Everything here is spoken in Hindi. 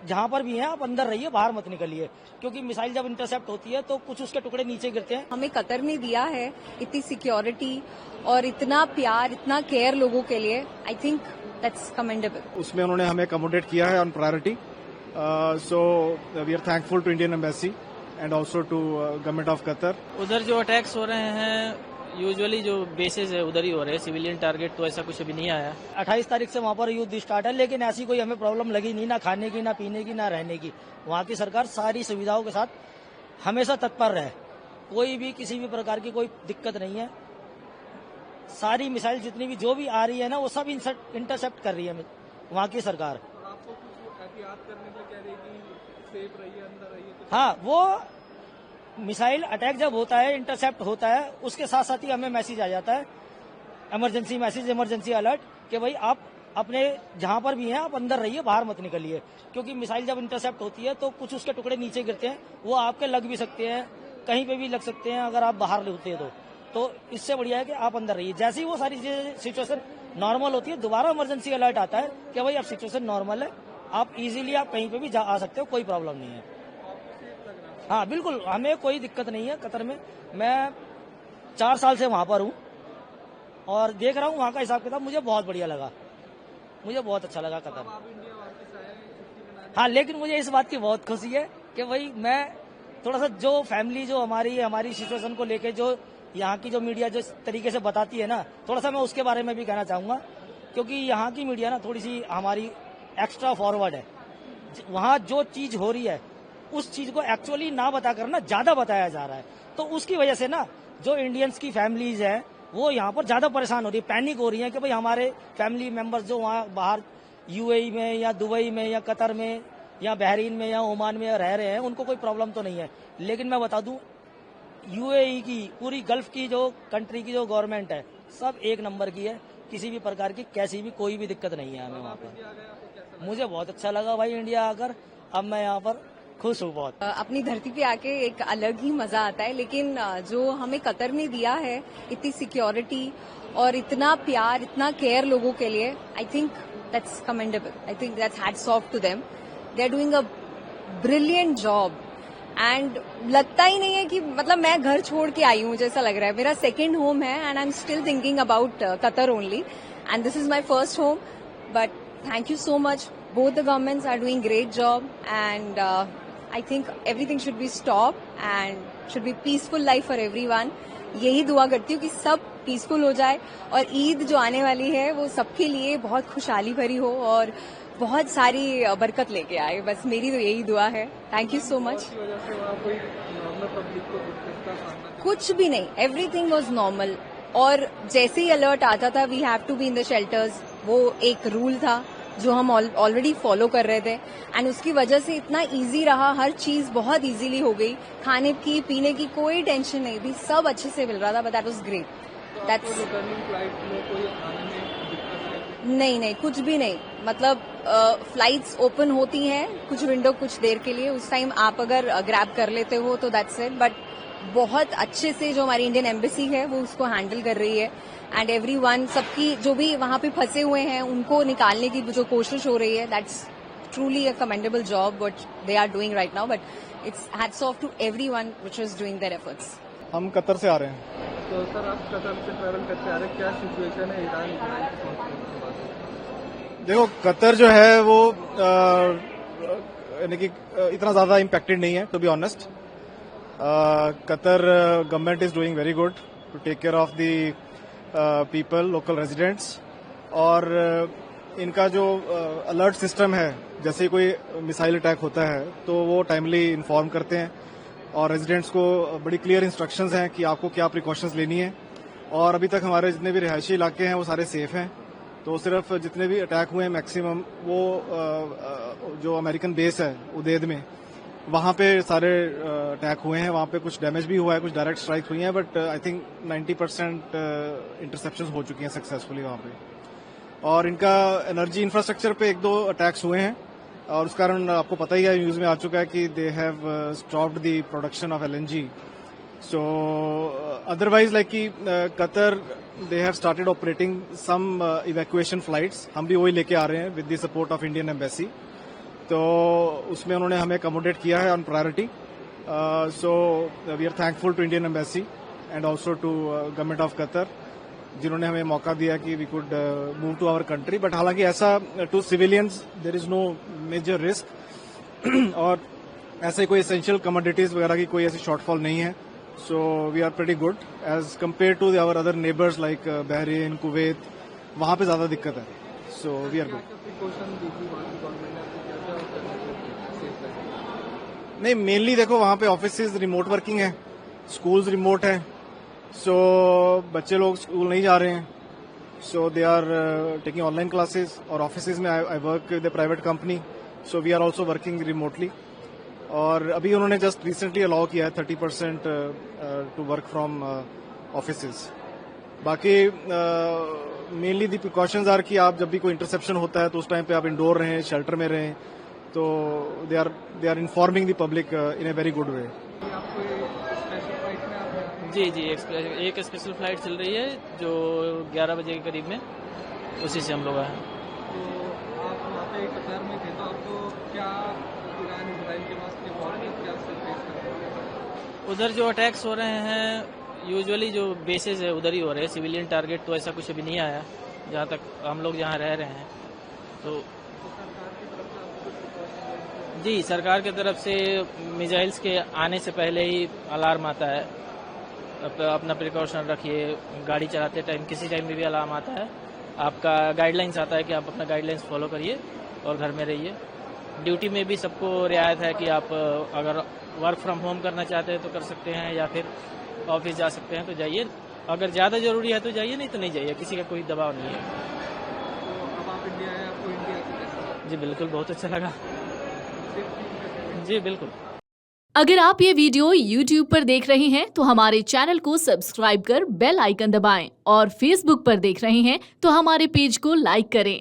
जहां पर भी हैं आप अंदर रहिए, बाहर मत निकलिए, क्योंकि मिसाइल जब इंटरसेप्ट होती है तो कुछ उसके टुकड़े नीचे गिरते हैं। हमें कतर ने दिया है इतनी सिक्योरिटी और इतना प्यार, इतना केयर लोगों के लिए, आई थिंक दैट्स कमेंडेबल। उसमें उन्होंने हमें अकोमोडेट किया है on priority, so we are thankful to Indian embassy and also to government of Qatar. उधर जो अटैक्स हो रहे हैं यूजुअली जो बेसिस है उधर ही हो रहे हैं, सिविलियन टारगेट तो ऐसा कुछ अभी नहीं आया। 28 तारीख से वहां पर युद्ध स्टार्ट है, लेकिन ऐसी कोई हमें प्रॉब्लम लगी नहीं, ना खाने की, ना पीने की, ना रहने की। वहां की सरकार सारी सुविधाओं के साथ हमेशा तत्पर रहे, कोई भी किसी भी प्रकार की कोई दिक्कत नहीं है। सारी मिसाइल जितनी भी जो भी आ रही है ना, वो सब इंटरसेप्ट कर रही है वहां की सरकार। आपको कुछ एहतियात करने के लिए कह रही कि सेफ रहिए, अंदर रहिए? हाँ, वो मिसाइल अटैक जब होता है, इंटरसेप्ट होता है, उसके साथ साथ ही हमें मैसेज आ जाता है, इमरजेंसी मैसेज, इमरजेंसी अलर्ट, कि भाई आप अपने जहां पर भी हैं आप अंदर रहिए, बाहर मत निकलिए, क्योंकि मिसाइल जब इंटरसेप्ट होती है तो कुछ उसके टुकड़े नीचे गिरते हैं, वो आपके लग भी सकते हैं, कहीं पे भी लग सकते हैं अगर आप बाहर होते हैं तो इससे बढ़िया है कि आप अंदर रहिए। जैसे ही वो सारी सिचुएशन नॉर्मल होती है, दोबारा इमरजेंसी अलर्ट आता है कि भाई अब सिचुएशन नॉर्मल है, आप इजीली आप कहीं पे भी आ सकते हो, कोई प्रॉब्लम नहीं है। हाँ बिल्कुल, हमें कोई दिक्कत नहीं है कतर में। मैं 4 साल से वहां पर हूँ और देख रहा हूँ वहां का हिसाब किताब, मुझे बहुत बढ़िया लगा, मुझे बहुत अच्छा लगा कतर। हाँ, लेकिन मुझे इस बात की बहुत खुशी है कि भाई मैं थोड़ा सा जो फैमिली जो हमारी सिचुएशन को लेके जो यहाँ की जो मीडिया जो तरीके से बताती है ना, थोड़ा सा मैं उसके बारे में भी कहना चाहूंगा, क्योंकि यहाँ की मीडिया ना थोड़ी सी हमारी एक्स्ट्रा फॉरवर्ड है। वहाँ जो चीज हो रही है उस चीज को एक्चुअली ना बताकर ना ज्यादा बताया जा रहा है, तो उसकी वजह से ना जो इंडियंस की फैमिलीज हैं वो यहाँ पर ज्यादा परेशान हो रही है, पैनिक हो रही है कि भाई हमारे फैमिली मेंबर्स जो वहाँ बाहर यूएई में या दुबई में या कतर में या बहरीन में या ओमान में रह रहे हैं, उनको कोई प्रॉब्लम तो नहीं है। लेकिन मैं बता दूं, यूएई की पूरी गल्फ की जो कंट्री की जो गवर्नमेंट है सब एक नंबर की है, किसी भी प्रकार की कैसी भी कोई भी दिक्कत नहीं है हमें वहाँ पर। मुझे बहुत अच्छा लगा भाई इंडिया आकर, अब मैं यहाँ पर खुश हूँ बहुत। अपनी धरती पे आके एक अलग ही मजा आता है, लेकिन जो हमें कतर ने दिया है इतनी सिक्योरिटी और इतना प्यार, इतना केयर लोगों के लिए, I think that's commendable. I think that's hats off to them. They are doing a brilliant job and लगता ही नहीं है कि मतलब मैं घर छोड़ के आई हूँ जैसा लग रहा है। मेरा सेकेंड होम है and I am still thinking about Qatar only and this is my first home, but thank you so much. Both the governments are doing great job and I think everything should be stopped and should be peaceful life for everyone. यही दुआ करती हूँ कि सब पीसफुल हो जाए और ईद जो आने वाली है वो सबके लिए बहुत खुशहाली भरी हो और बहुत सारी बरकत लेके आए। बस मेरी तो यही दुआ है। Thank you so much. कुछ भी नहीं, एवरीथिंग वॉज नॉर्मल और जैसे ही अलर्ट आता था we have to be in the shelters, वो एक रूल था जो हम ऑलरेडी फॉलो कर रहे थे एंड उसकी वजह से इतना इजी रहा, हर चीज बहुत इजीली हो गई, खाने की पीने की कोई टेंशन नहीं थी, सब अच्छे से मिल रहा था, but that was great. That's नहीं, कुछ भी नहीं। मतलब फ्लाइट्स ओपन होती हैं कुछ विंडो कुछ देर के लिए, उस टाइम आप अगर ग्रैब कर लेते हो तो दैट्स इट, बट बहुत अच्छे से जो हमारी इंडियन एम्बेसी है वो उसको हैंडल कर रही है एंड एवरीवन, सबकी जो भी वहां पे फंसे हुए हैं उनको निकालने की जो कोशिश हो रही है, that's truly a commendable job what they are doing right now, but it's hats off to everyone which is doing their efforts. हम कतर से आ रहे हैं। तो सर आप कतर से ट्रैवल करते आ रहे हैं, क्या सिचुएशन है ईरान के बाद? देखो कतर जो है वो यानी कि इतना ज्यादा इम्पैक्टेड नहीं है, to be honest. Qatar government is doing very good to take care of the people, local residents, और इनका जो अलर्ट सिस्टम है, जैसे कोई मिसाइल अटैक होता है तो वो टाइमली इन्फॉर्म करते हैं और रेजिडेंट्स को बड़ी क्लियर इंस्ट्रक्शंस हैं कि आपको क्या प्रिकॉशंस लेनी है। और अभी तक हमारे जितने भी रिहायशी इलाके हैं वो सारे सेफ हैं, तो सिर्फ जितने भी अटैक हुए हैं मैक्सिमम वो जो अमेरिकन बेस है उदेद में, वहां पे सारे अटैक हुए हैं, वहां पे कुछ डैमेज भी हुआ है, कुछ डायरेक्ट स्ट्राइक हुई हैं, बट आई थिंक 90% इंटरसेप्शन हो चुकी हैं सक्सेसफुली वहां पे। और इनका एनर्जी इंफ्रास्ट्रक्चर पे 1-2 अटैक्स हुए हैं और उस कारण आपको पता ही है, न्यूज में आ चुका है कि they have stopped the production of LNG। So otherwise like कि Qatar they have started operating some evacuation flights, हम भी वही लेके आ रहे हैं with the support of Indian embassy. तो उसमें उन्होंने हमें अकोमोडेट किया है on priority. So we are thankful to Indian embassy and also to government of Qatar, जिन्होंने हमें मौका दिया कि we could move to our country. But हालांकि ऐसा to civilians there is no major risk और ऐसे कोई एसेंशियल कमोडिटीज वगैरह की कोई ऐसी शॉर्टफॉल नहीं है. So we are pretty good as compare to our other neighbours like Bahrain, Kuwait. वहां पे ज्यादा दिक्कत है. So we are good. Precaution दी थी वहाँ की गवर्नमेंट ने, आपको क्या क्या करना चाहिए सेफ रहे? नहीं, मेनली देखो वहां पे ऑफिस रिमोट वर्किंग है, स्कूल्स रिमोट है. सो बच्चे लोग स्कूल नहीं जा रहे हैं. So they are taking online classes. और ऑफिस में I work with a private company, so we are also working remotely. और अभी उन्होंने जस्ट रिसेंटली अलाउ किया है 30% टू वर्क फ्रॉम ऑफिसेज. बाकी मेनली दी प्रिकॉशंस आर कि आप जब भी कोई इंटरसेप्शन होता है तो उस टाइम पे आप इंडोर रहें, शेल्टर में रहें. तो they are informing the public in a very good way. आपको स्पेशल फ्लाइट में आप जी एक स्पेशल फ्लाइट चल रही है जो 11 बजे के करीब में, उसी से हम लोग आए हैं. तो आप वहाँ पे कतार में थे, तो आपको क्या ईरान इसराइल के पास के वॉर में क्या फेस करना है? उधर जो अटैक्स हो रहे हैं यूजुअली जो बेसेस है उधर ही हो रहे हैं. सिविलियन टारगेट तो ऐसा कुछ अभी नहीं आया जहाँ तक हम लोग जहाँ रह रहे हैं. तो जी सरकार की तरफ से मिसाइल्स के आने से पहले ही अलार्म आता है, अपना प्रिकॉशन रखिए. गाड़ी चलाते टाइम किसी टाइम भी अलार्म आता है. आपका गाइडलाइंस आता है कि आप अपना गाइडलाइंस फॉलो करिए और घर में रहिए. ड्यूटी में भी सबको रियायत है कि आप अगर वर्क फ्रॉम होम करना चाहते हैं तो कर सकते हैं, या फिर ऑफिस जा सकते हैं तो जाइए. अगर ज़्यादा जरूरी है तो जाइए, नहीं तो नहीं जाइए. किसी का कोई दबाव नहीं है. तो अब आप इंडिया आए, आपको इंडिया से कैसा लगा? जी बिल्कुल, बहुत अच्छा लगा. जी बिल्कुल. अगर आप ये वीडियो YouTube पर देख रहे हैं तो हमारे चैनल को सब्सक्राइब कर बेल आइकन दबाएं और Facebook पर देख रहे हैं तो हमारे पेज को लाइक करें.